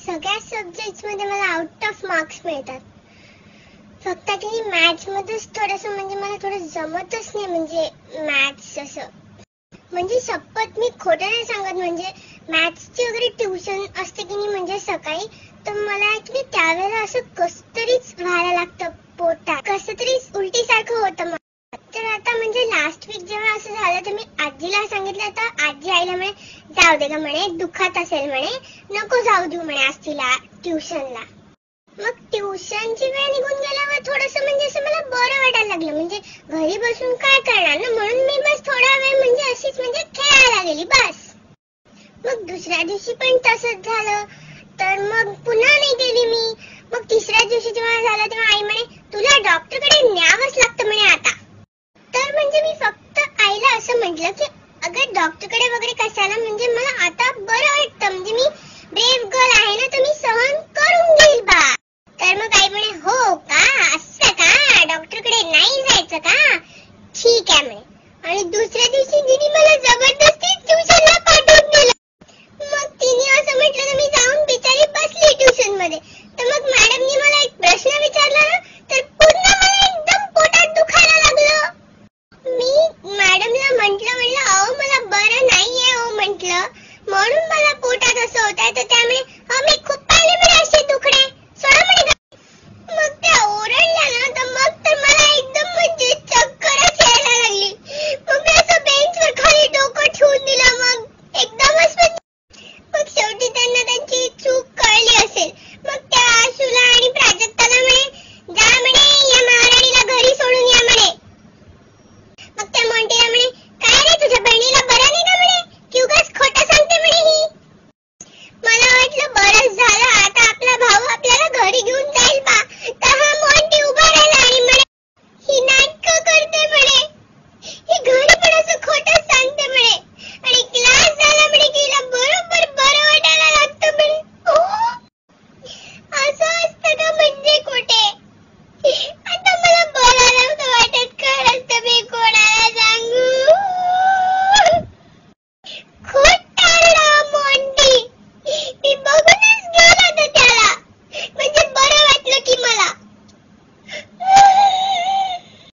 सगळ्या सब्जेक्ट्स मध्ये मला आउट ऑफ मार्क्स मिळतात. फक्त की मॅथ्स मध्येच थोडंसं म्हणजे मला थोडं जमतच नाही, म्हणजे मॅथ्स असं. म्हणजे शपथ मी खोटं नाही सांगत, म्हणजे मॅथ्सची वगैरे ट्युशन असते की नाही म्हणजे सकाळी, तर मला ऍक्च्युली त्यावेळेला असं कसं तरीच व्हायला लागतं पोटात, कसं तरीच उलटी सारखं होतं. तर आता म्हणजे लास्ट वीक जेव्हा असं झालं तर मी आजीला सांगितलं, तर आजी आईला म्हणे जाऊ दे ग म्हणे, दुखत असेल म्हणे, नको जाऊ देऊ म्हणे आज तिला ट्युशनला. मग ट्युशनची वेळ निघून गेल्यावर थोडंसं म्हणजे असं मला बरं वाटायला लागलं, म्हणजे घरी बसून काय करणार ना, म्हणून मी बस थोडा वेळ म्हणजे अशीच म्हणजे खेळायला गेली बस. मग दुसऱ्या दिवशी पण तसंच झालं, तर मग पुन्हा नाही गेली मी. मग तिसऱ्या दिवशी जेव्हा झालं तेव्हा आई म्हणे तुला डॉक्टरकडे न्यावंच लागतं म्हणे आता. तर म्हणजे मी फक्त आईला असं म्हटलं की अगं डॉक्टरकडे वगैरे कशाला, म्हणजे मला आता बरं वाटतं, म्हणजे मी ब्रेव गर्ल आहे ना, तर मी सहन करून घेईल बा. तर मग आई म्हणे हो का, असं का, डॉक्टरकडे नाही जायचं का, ठीक आहे म्हणे. आणि दुसऱ्या दिवशी तिने मला जबरदस्ती ट्युशनला पाठवून दिलं. मग तिने असं म्हटलं तर मी जाऊन बिचारी बसली ट्युशन मध्ये. तर मग मॅडमनी मला एक प्रश्न विचारला ना, तर पुन्हा मला एकदम पोटात दुखायला लागलं. मी मॅडमला म्हटलं अहो मला बरं नाहीये हो म्हटलं, म्हणून मला पोटात असं होत आहे. तर त्यामुळे